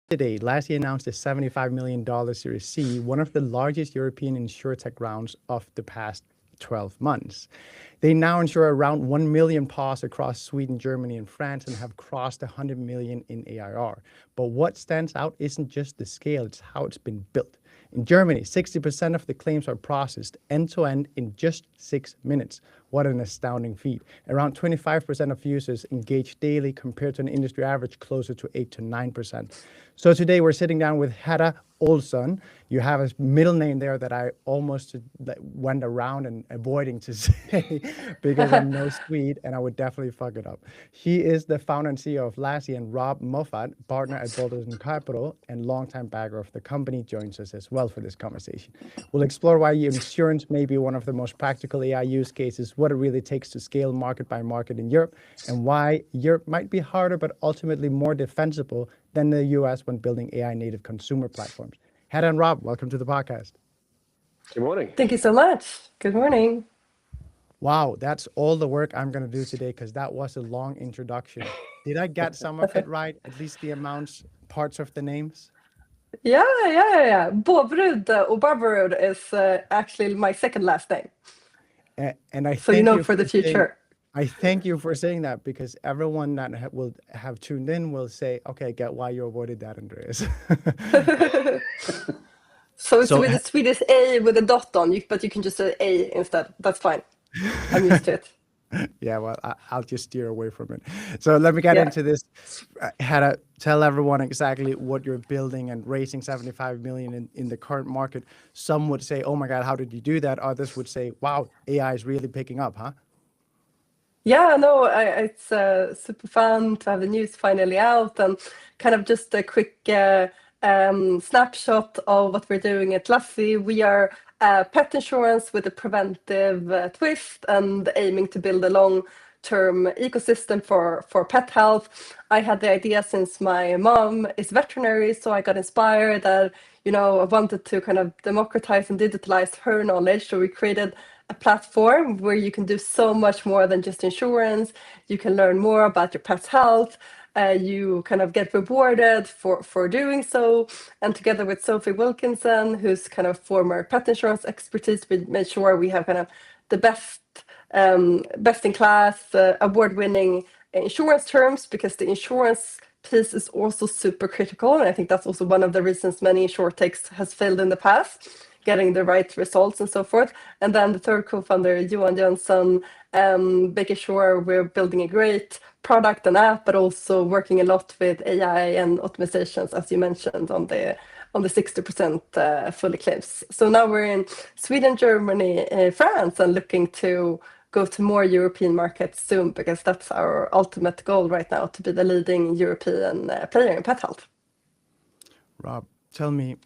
Today, Lassie announced a $75 million Series C, one of the largest European insurtech rounds of the past 12 months. They now insure around 1 million paws across Sweden, Germany, and France and have crossed 100 million in ARR. But what stands out isn't just the scale, it's how it's been built. In Germany, 60% of the claims are processed end to end in just 6 minutes. What an astounding feat. Around 25% of users engage daily compared to an industry average closer to 8 to 9%. So today we're sitting down with Hedda Olsson. You have a middle name there that I almost went around and avoiding to say because I'm no Swede and I would definitely fuck it up. She is the founder and CEO of Lassie, and Rob Moffat, partner at Boulderson Capital and longtime backer of the company, joins us as well for this conversation. We'll explore why insurance may be one of the most practical AI use cases, what it really takes to scale market by market in Europe, and why Europe might be harder but ultimately more defensible than the US when building AI native consumer platforms. Hedda and Rob, welcome to the podcast. Good morning. Thank you so much. Good morning. Wow, that's all the work I'm going to do today because that was a long introduction. Did I get some of it right? At least the amounts, parts of the names? Yeah. Bovrud or Barbarud is actually my second last name. And I so thank you for the future. I thank you for saying that because everyone that will have tuned in will say, okay, I get why you avoided that, Andreas. So it's with a Swedish A with a dot on, but you can just say A instead. That's fine. I'm used to it. Yeah, well, I'll just steer away from it. So let me get into this. Hedda, tell everyone exactly what you're building and raising 75 million in the current market. Some would say, oh my God, how did you do that? Others would say, wow, AI is really picking up, huh? Yeah, no, it's super fun to have the news finally out, and kind of just a quick snapshot of what we're doing at Lassie. We are pet insurance with a preventive twist and aiming to build a long-term ecosystem for pet health. I had the idea since my mom is veterinary, so I got inspired that, I wanted to kind of democratize and digitalize her knowledge. So we created a platform where you can do so much more than just insurance. You can learn more about your pet's health. You kind of get rewarded for doing so. And together with Sophie Wilkinson, who's kind of former pet insurance expertise, we made sure we have kind of the best in class, award-winning insurance terms, because the insurance piece is also super critical. And I think that's also one of the reasons many insurtechs has failed in the past, getting the right results and so forth. And then the third co-founder, Johan Jönsson, making sure we're building a great product and app, but also working a lot with AI and optimizations, as you mentioned, on the 60% fully claims. So now we're in Sweden, Germany, France, and looking to go to more European markets soon, because that's our ultimate goal right now, to be the leading European player in pet health. Rob, tell me,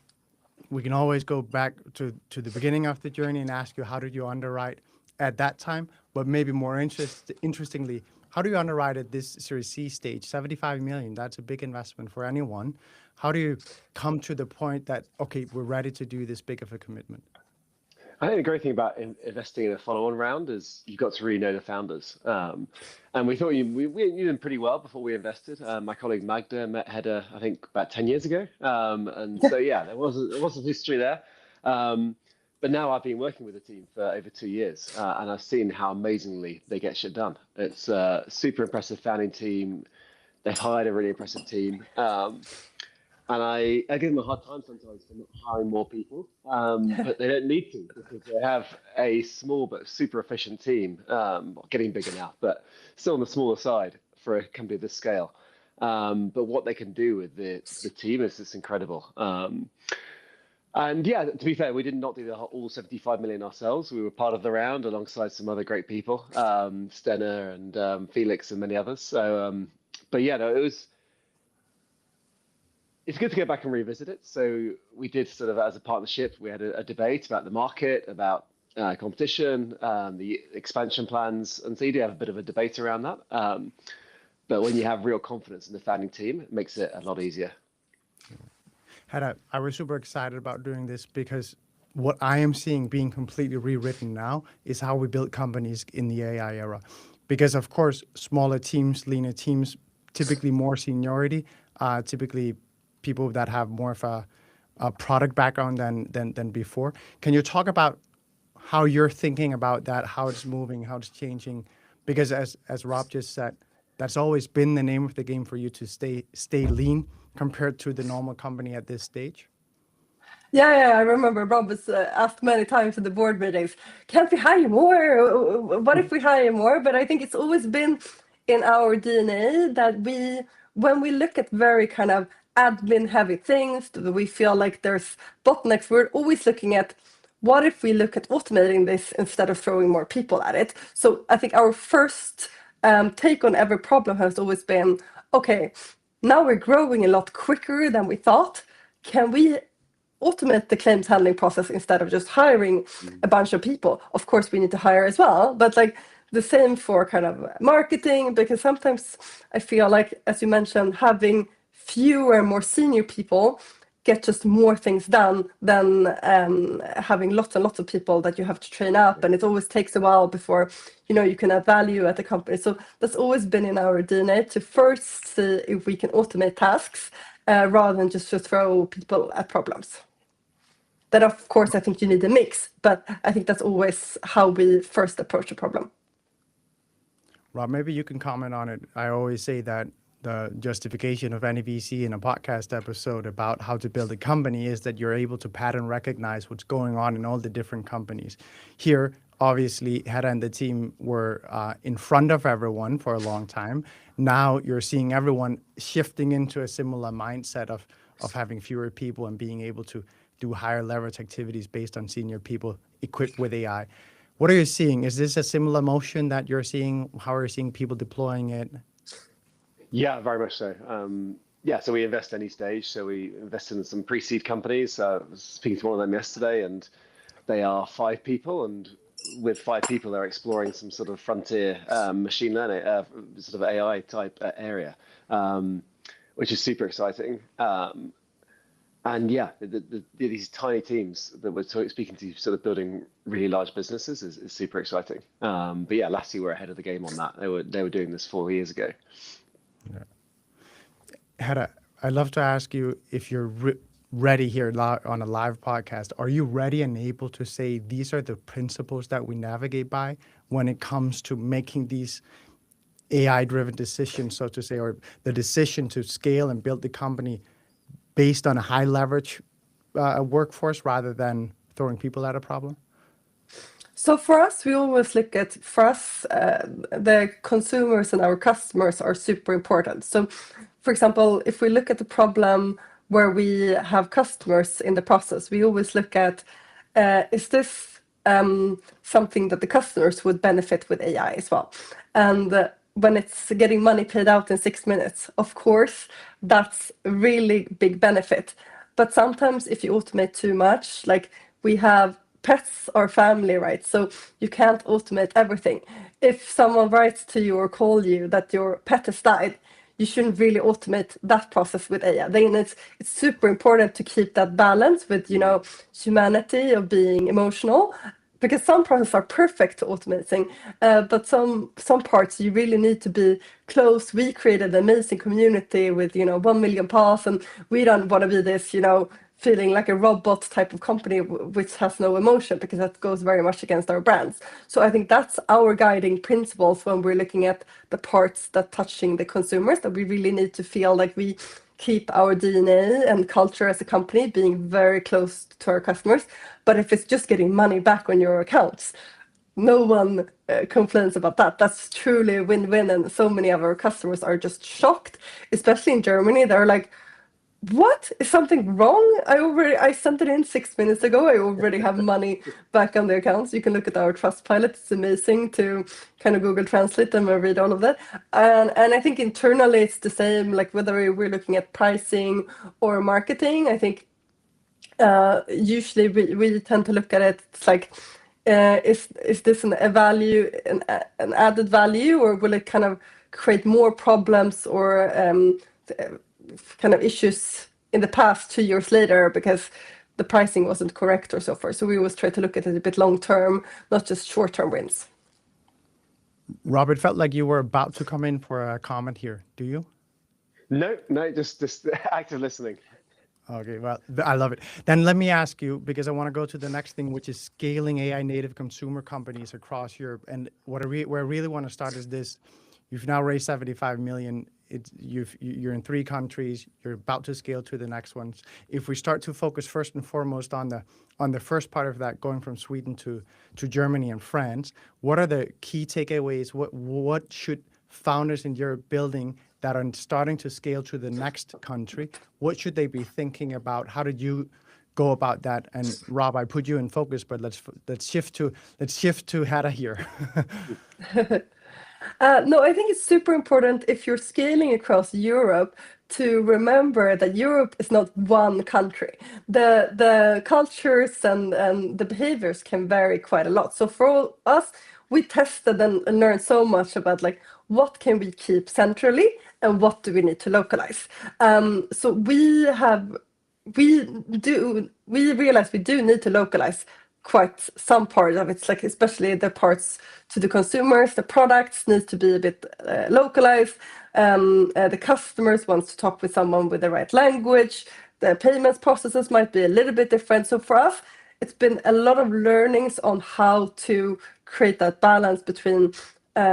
we can always go back to the beginning of the journey and ask you, how did you underwrite at that time? But maybe more interestingly, how do you underwrite at this Series C stage? 75 million, that's a big investment for anyone. How do you come to the point that, okay, we're ready to do this big of a commitment? I think the great thing about investing in a follow-on round is you've got to really know the founders. And we thought we knew them pretty well before we invested. My colleague Magda met Hedda, I think, about 10 years ago. And so, yeah, there was a history there. But now I've been working with the team for over 2 years, and I've seen how amazingly they get shit done. It's a super impressive founding team. They've hired a really impressive team. And I give them a hard time sometimes for not hiring more people, but they don't need to, because they have a small but super efficient team, getting bigger now, but still on the smaller side for a company of this scale. But what they can do with the team is just incredible. And yeah, to be fair, we did not do all 75 million ourselves. We were part of the round alongside some other great people, Stena and Felix and many others. So, but yeah, no, it's good to go back and revisit it. So we did sort of, as a partnership, we had a debate about the market, about competition, the expansion plans. And so you do have a bit of a debate around that. But when you have real confidence in the founding team, it makes it a lot easier. Hedda, I was super excited about doing this because what I am seeing being completely rewritten now is how we build companies in the AI era. Because of course, smaller teams, leaner teams, typically more seniority, typically people that have more of a product background than before. Can you talk about how you're thinking about that, how it's moving, how it's changing? Because as Rob just said, that's always been the name of the game for you to stay lean compared to the normal company at this stage. Yeah, I remember Rob was asked many times in the board meetings, can't we hire more? What if we hire more? But I think it's always been in our DNA that when we look at very kind of admin heavy things, we feel like there's bottlenecks, we're always looking at what if we look at automating this instead of throwing more people at it? So I think our first take on every problem has always been, okay, now we're growing a lot quicker than we thought. Can we automate the claims handling process instead of just hiring a bunch of people? Of course, we need to hire as well, but like the same for kind of marketing, because sometimes I feel like, as you mentioned, having fewer, more senior people get just more things done than having lots and lots of people that you have to train up, and it always takes a while before you can add value at the company. So that's always been in our DNA to first see if we can automate tasks rather than just throw people at problems. Then of course I think you need a mix, but I think that's always how we first approach a problem. Rob, maybe you can comment on it. I always say that the justification of any VC in a podcast episode about how to build a company is that you're able to pattern recognize what's going on in all the different companies. Here, obviously, Hedda and the team were in front of everyone for a long time. Now you're seeing everyone shifting into a similar mindset of having fewer people and being able to do higher leverage activities based on senior people equipped with AI. What are you seeing? Is this a similar motion that you're seeing? How are you seeing people deploying it? Yeah, very much so. So we invest any stage. So we invest in some pre-seed companies. I was speaking to one of them yesterday, and they are 5 people. And with 5 people, they're exploring some sort of frontier machine learning, sort of AI type area, which is super exciting. And yeah, these tiny teams that we're speaking to, sort of building really large businesses, is super exciting. But yeah, last year we were ahead of the game on that. They were doing this 4 years ago. Yeah. Hedda, I'd love to ask you if you're ready here on a live podcast. Are you ready and able to say these are the principles that we navigate by when it comes to making these AI-driven decisions, so to say, or the decision to scale and build the company based on a high leverage workforce rather than throwing people at a problem? So for us, we always look at, the consumers and our customers are super important. So for example, if we look at the problem where we have customers in the process, we always look at, is this something that the customers would benefit with AI as well? And when it's getting money paid out in 6 minutes, of course, that's a really big benefit. But sometimes if you automate too much, like we have pets are family, right? So you can't automate everything. If someone writes to you or call you that your pet has died, you shouldn't really automate that process with AI. Then it's super important to keep that balance with humanity of being emotional, because some processes are perfect to automating, but some parts you really need to be close. We created an amazing community with 1 million paths, and we don't want to be this feeling like a robot type of company which has no emotion, because that goes very much against our brands. So I think that's our guiding principles when we're looking at the parts that touching the consumers, that we really need to feel like we keep our DNA and culture as a company being very close to our customers. But if it's just getting money back on your accounts, no one complains about that. That's truly a win-win, and so many of our customers are just shocked, especially in Germany. They're like, what? Is something wrong? I sent it in 6 minutes ago. I already have money back on the accounts. You can look at our Trustpilot. It's amazing to kind of Google Translate them and read all of that. And I think internally it's the same, like whether we're looking at pricing or marketing. I think usually we tend to look at it. It's like, is this an added value, or will it kind of create more problems or kind of issues in the past 2 years later because the pricing wasn't correct or so forth? So we always try to look at it a bit long term, not just short term wins. Robert, felt like you were about to come in for a comment here. Do you? No, just active listening. Okay, well, I love it. Then let me ask you, because I want to go to the next thing, which is scaling AI native consumer companies across Europe. And where I really want to start is this: you've now raised 75 million. You're in 3 countries. You're about to scale to the next ones. If we start to focus first and foremost on the first part of that, going from Sweden to Germany and France, what are the key takeaways? What should founders in Europe building that are starting to scale to the next country, what should they be thinking about? How did you go about that? And Rob, I put you in focus, but let's shift to Hedda here. No, I think it's super important if you're scaling across Europe to remember that Europe is not one country. The cultures and the behaviors can vary quite a lot. So for us, we tested and learned so much about like what can we keep centrally and what do we need to localize. So we realize we do need to localize quite some part of it, like especially the parts to the consumers. The products need to be a bit localized. The customers wants to talk with someone with the right language. The payments processes might be a little bit different. So for us, it's been a lot of learnings on how to create that balance between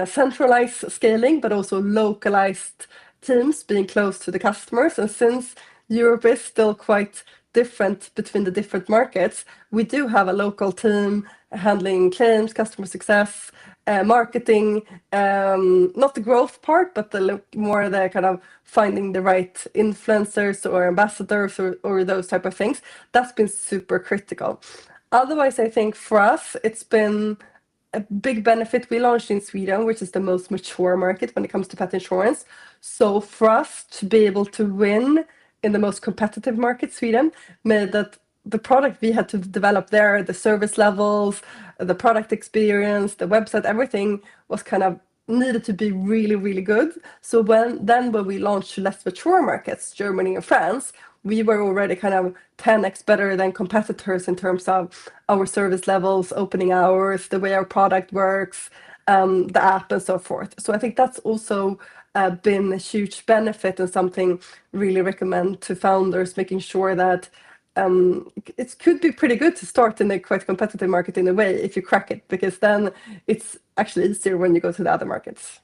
centralized scaling, but also localized teams being close to the customers. And since Europe is still quite different between the different markets, we do have a local team handling claims, customer success, marketing, not the growth part, but more the kind of finding the right influencers or ambassadors or those type of things. That's been super critical. Otherwise, I think for us, it's been a big benefit. We launched in Sweden, which is the most mature market when it comes to pet insurance. So for us to be able to win in the most competitive market, Sweden, made that the product we had to develop there, the service levels, the product experience, the website, everything was kind of needed to be really, really good. So when we launched to less mature markets, Germany and France, we were already kind of 10x better than competitors in terms of our service levels, opening hours, the way our product works, the app and so forth. So I think that's also been a huge benefit and something really recommend to founders, making sure that it could be pretty good to start in a quite competitive market in a way if you crack it, because then it's actually easier when you go to the other markets.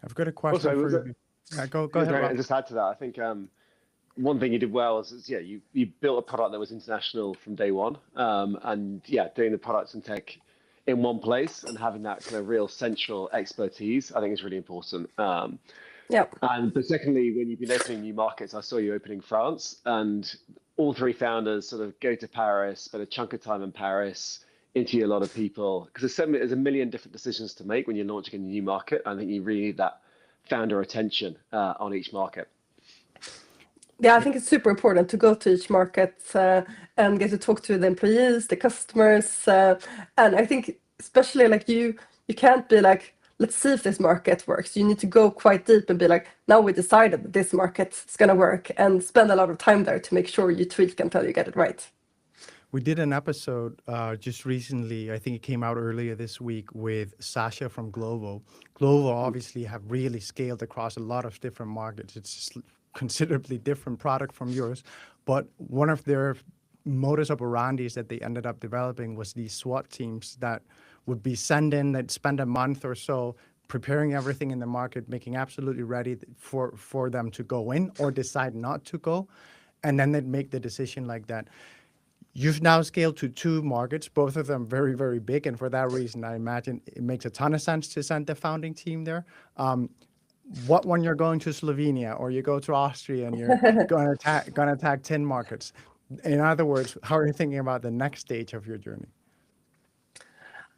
I've got a question for you. Go ahead, Rob. And just add to that, I think one thing you did well is you built a product that was international from day one, and doing the products and tech in one place and having that kind of real central expertise, I think is really important. But secondly, when you've been opening new markets, I saw you opening France, and all 3 founders sort of go to Paris, spend a chunk of time in Paris, interview a lot of people, because there's a million different decisions to make when you're launching a new market. I think you really need that founder attention on each market. Yeah, I think it's super important to go to each market and get to talk to the employees, the customers, and I think especially like you can't be like, let's see if this market works. You need to go quite deep and be like, now we decided that this market is going to work, and spend a lot of time there to make sure you tweak until you get it right. We did an episode just recently, I think it came out earlier this week, with Sasha from Glovo. Glovo obviously have really scaled across a lot of different markets. It's considerably different product from yours, but one of their modus operandi that they ended up developing was these SWAT teams that would be sent in, that spend a month or so preparing everything in the market, making absolutely ready for them to go in or decide not to go, and then they'd make the decision like that. You've now scaled to 2 markets, both of them very, very big, and for that reason, I imagine it makes a ton of sense to send the founding team there. What when you're going to Slovenia or you go to Austria and you're going to attack 10 markets? In other words, how are you thinking about the next stage of your journey?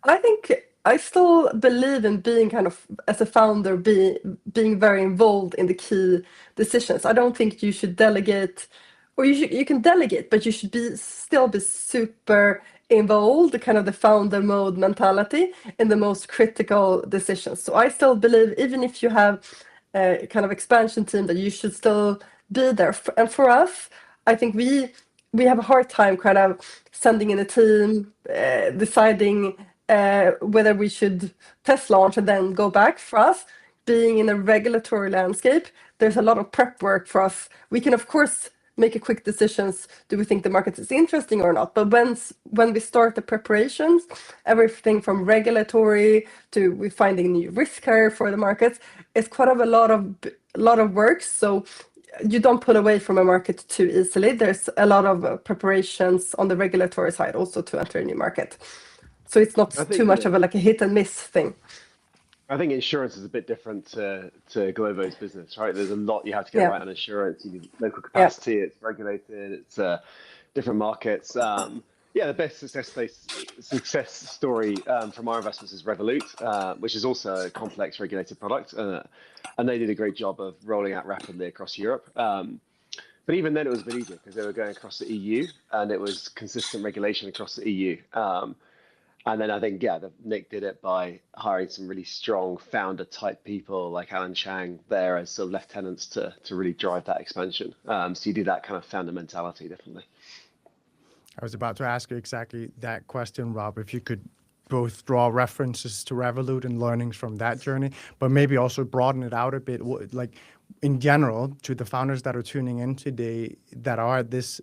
I think I still believe in being kind of, as a founder, being very involved in the key decisions. I don't think you should delegate, or you can delegate, but you should still be super involved, kind of the founder mode mentality in the most critical decisions. So I still believe, even if you have a kind of expansion team, that you should still be there. And for us, I think we have a hard time kind of sending in a team, deciding whether we should test launch and then go back. For us, being in a regulatory landscape, there's a lot of prep work for us. We can, of course, make a quick decisions. Do we think the market is interesting or not? But when we start the preparations, everything from regulatory to we finding new risk here for the markets, it's quite a lot of work. So you don't pull away from a market too easily. There's a lot of preparations on the regulatory side also to enter a new market. So it's not I think too much of a like a hit and miss thing. I think insurance is a bit different to Glovo's business, right? There's a lot you have to get right on insurance. You need local capacity, it's regulated, it's different markets. The best success story from our investments is Revolut, which is also a complex regulated product. And they did a great job of rolling out rapidly across Europe. But even then, it was a bit easier because they were going across the EU and it was consistent regulation across the EU. And then I think, Nick did it by hiring some really strong founder type people like Alan Chang there as sort of lieutenants to really drive that expansion. So you do that kind of founder mentality, definitely. I was about to ask you exactly that question, Rob, if you could both draw references to Revolut and learnings from that journey, but maybe also broaden it out a bit, like in general, to the founders that are tuning in today that are at this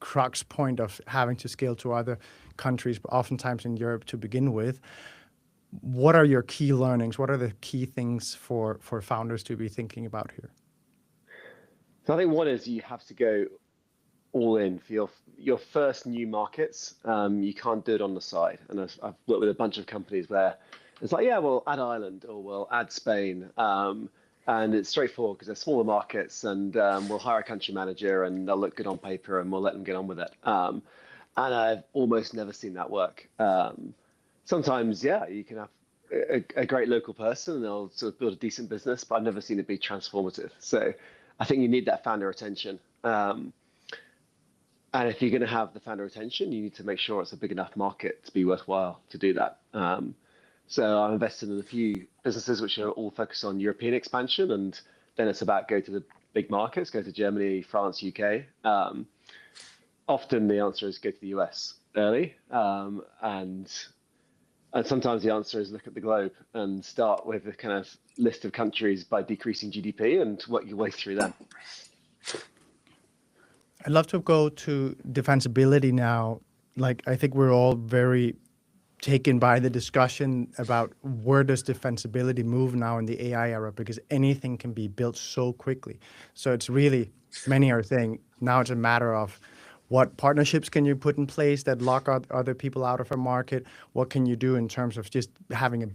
crux point of having to scale to other countries, but oftentimes in Europe to begin with. What are your key learnings? What are the key things for founders to be thinking about here? So I think one is you have to go all in for your first new markets. You can't do it on the side. And I've worked with a bunch of companies where it's like, we'll add Ireland or we'll add Spain. And it's straightforward because they're smaller markets and we'll hire a country manager and they'll look good on paper and we'll let them get on with it. And I've almost never seen that work. Sometimes, you can have a great local person and they'll sort of build a decent business, but I've never seen it be transformative. So I think you need that founder attention. And if you're going to have the founder attention, you need to make sure it's a big enough market to be worthwhile to do that. So I'm invested in a few businesses which are all focused on European expansion, and then it's about go to the big markets, go to Germany, France, UK. Often the answer is go to the US early, and sometimes the answer is look at the globe and start with a kind of list of countries by decreasing GDP and work your way through them. I'd love to go to defensibility now. Like, I think we're all very taken by the discussion about where does defensibility move now in the AI era, because anything can be built so quickly. So it's really, many are saying now it's a matter of what partnerships can you put in place that lock other people out of a market? What can you do in terms of just having a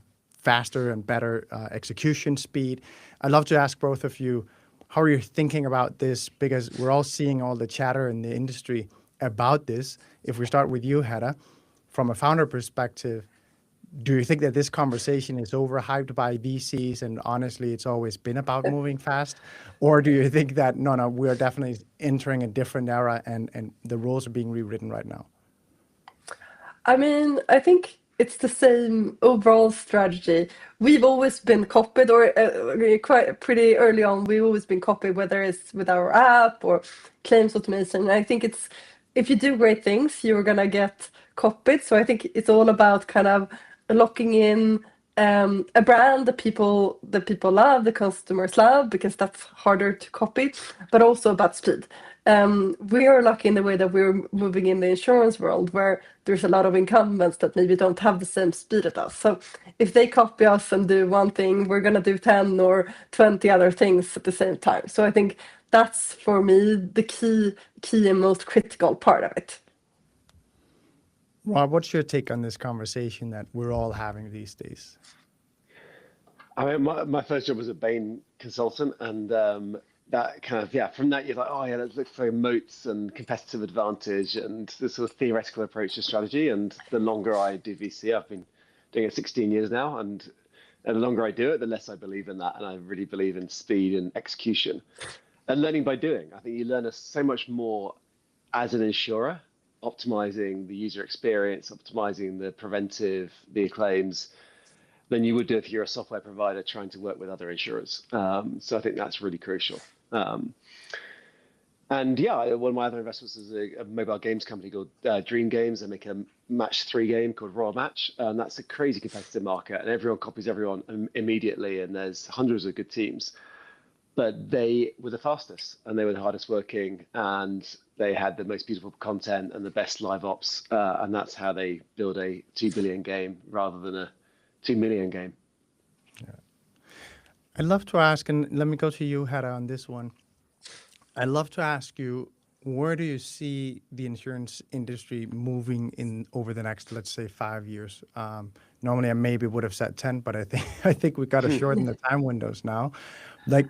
faster and better execution speed? I'd love to ask both of you, how are you thinking about this? Because we're all seeing all the chatter in the industry about this. If we start with you, Hedda, from a founder perspective, do you think that this conversation is overhyped by VCs and honestly it's always been about moving fast? Or do you think that, no, we are definitely entering a different era and the rules are being rewritten right now? I mean, I think it's the same overall strategy. We've always been copied, or quite pretty early on, we've always been copied, whether it's with our app or claims automation. And I think it's, if you do great things, you're going to get copied. So I think it's all about kind of locking in a brand that people love, the customers love, because that's harder to copy, but also about speed. We are lucky in the way that we're moving in the insurance world where there's a lot of incumbents that maybe don't have the same speed as us. So if they copy us and do one thing, we're going to do 10 or 20 other things at the same time. So I think that's, for me, the key and most critical part of it. Rob, what's your take on this conversation that we're all having these days? I mean, my first job was a Bain consultant, and that kind of, from that you're like, let's look for moats and competitive advantage and the sort of theoretical approach to strategy. And the longer I do VC, I've been doing it 16 years now, and the longer I do it, the less I believe in that. And I really believe in speed and execution and learning by doing. I think you learn so much more as an insurer, optimizing the user experience, optimizing the preventive, the claims, than you would do if you're a software provider trying to work with other insurers. So I think that's really crucial. And one of my other investments is a mobile games company called Dream Games. They make a match 3 game called Royal Match. And that's a crazy competitive market and everyone copies everyone immediately. And there's hundreds of good teams. but they were the fastest and they were the hardest working and they had the most beautiful content and the best live ops. And that's how they build a 2 billion game rather than a 2 million game. I'd love to ask, and let me go to you, Hedda, on this one. I'd love to ask you, where do you see the insurance industry moving in over the next, let's say, 5 years? Normally, I maybe would have said 10, but I think we got to shorten the time windows now. Like,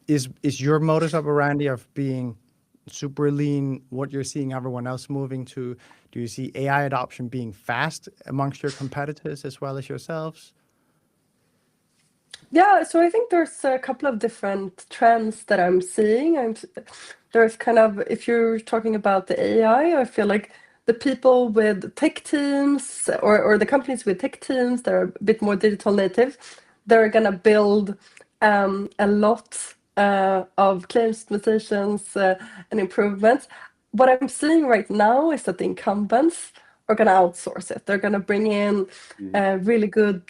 is your modus operandi of being super lean what you're seeing everyone else moving to? Do you see AI adoption being fast amongst your competitors as well as yourselves? Yeah, so I think there's a couple of different trends that I'm seeing. There's kind of, if you're talking about the AI, I feel like the people with tech teams or the companies with tech teams that are a bit more digital native, they're gonna build a lot of claims optimizations and improvements. What I'm seeing right now is that the incumbents are going to outsource it. They're going to bring in really good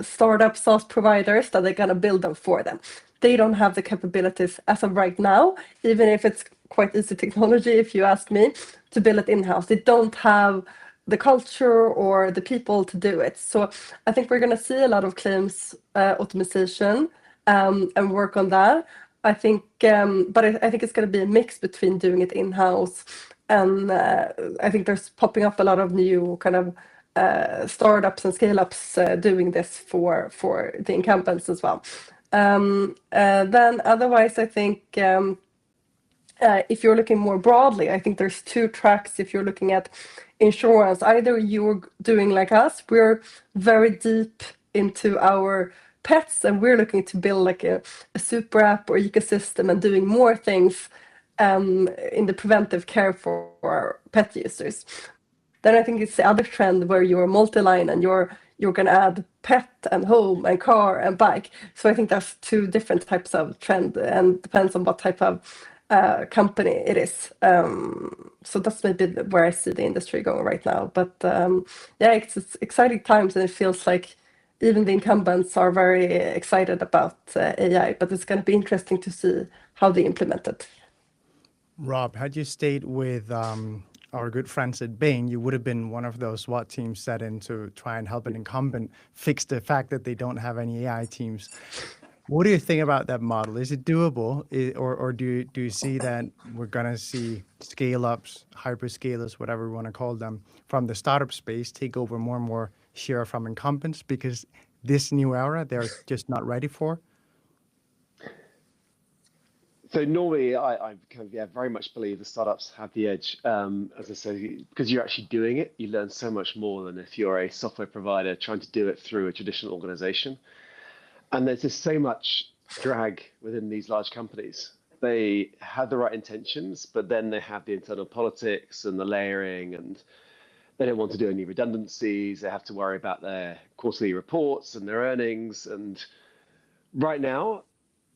startup SaaS providers that they're going to build them for them. They don't have the capabilities as of right now, even if it's quite easy technology, if you ask me, to build it in-house. They don't have the culture or the people to do it. So I think we're going to see a lot of claims optimization and work on that. I think, but I think it's going to be a mix between doing it in-house and I think there's popping up a lot of new kind of startups and scale-ups doing this for the incumbents as well. Then otherwise, I think if you're looking more broadly, I think there's two tracks. If you're looking at insurance, either you're doing like us, we're very deep into our pets and we're looking to build like a super app or ecosystem and doing more things in the preventive care for pet users. Then I think it's the other trend where you're multi-line and you're going to add pet and home and car and bike. So I think that's two different types of trend and depends on what type of company it is. So that's maybe where I see the industry going right now. But yeah, it's exciting times and it feels like even the incumbents are very excited about AI, but it's going to be interesting to see how they implement it. Rob, had you stayed with our good friends at Bain, you would have been one of those SWAT teams set in to try and help an incumbent fix the fact that they don't have any AI teams. What do you think about that model? Is it doable, or do you see that we're going to see scale-ups, hyperscalers, whatever we want to call them, from the startup space take over more and more share from incumbents because this new era they're just not ready for? So normally, I kind of very much believe the startups have the edge. As I say, because you're actually doing it, you learn so much more than if you're a software provider trying to do it through a traditional organization. And there's just so much drag within these large companies. They have the right intentions, but then they have the internal politics and the layering, and they don't want to do any redundancies. They have to worry about their quarterly reports and their earnings. And right now,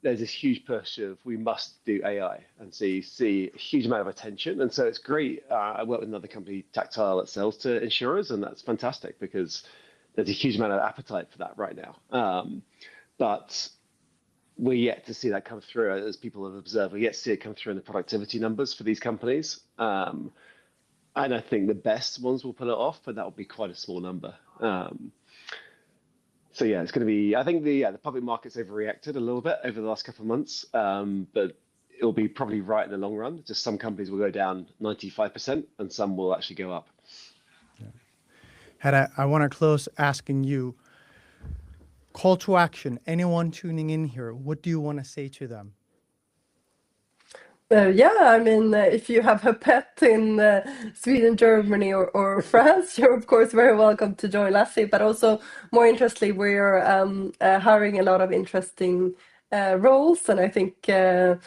there's this huge push of we must do AI, and so you see a huge amount of attention. And so it's great. I work with another company, Tactile, that sells to insurers, and that's fantastic because there's a huge amount of appetite for that right now. But we're yet to see that come through, as people have observed. We're yet to see it come through in the productivity numbers for these companies. And I think the best ones will pull it off, but that will be quite a small number. So yeah, it's going to be. I think the public market's overreacted a little bit over the last couple of months, but it'll be probably right in the long run. Just some companies will go down 95%, and some will actually go up. Yeah. Hedda, I want to close asking you. Call to action. Anyone tuning in here, what do you want to say to them? Yeah, I mean, if you have a pet in Sweden, Germany, or France, you're of course very welcome to join Lassie. But also, more interestingly, we're hiring a lot of interesting roles, and I think pets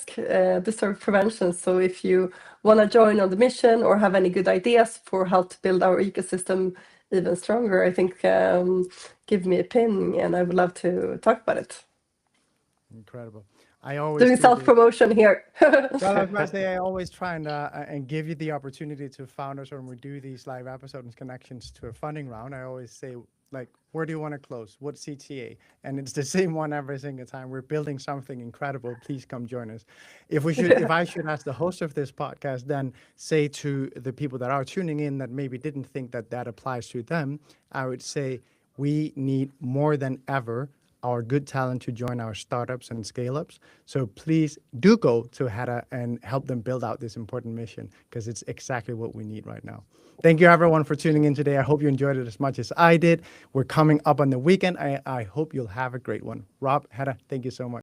deserve prevention. So if you want to join on the mission or have any good ideas for how to build our ecosystem even stronger, I think give me a ping, and I would love to talk about it. Incredible. I always doing self-promotion here. Well, I must say, I always try and give you the opportunity to founders when we do these live episodes and connections to a funding round. I always say Like, where do you want to close? What CTA? And it's the same one every single time. We're building something incredible. Please come join us. If I should ask the host of this podcast, then say to the people that are tuning in that maybe didn't think that that applies to them, I would say we need more than ever our good talent to join our startups and scale ups. So please do go to Hedda and help them build out this important mission, because it's exactly what we need right now. Thank you everyone for tuning in today. I hope you enjoyed it as much as I did. We're coming up on the weekend. I hope you'll have a great one. Rob, Hedda, thank you so much.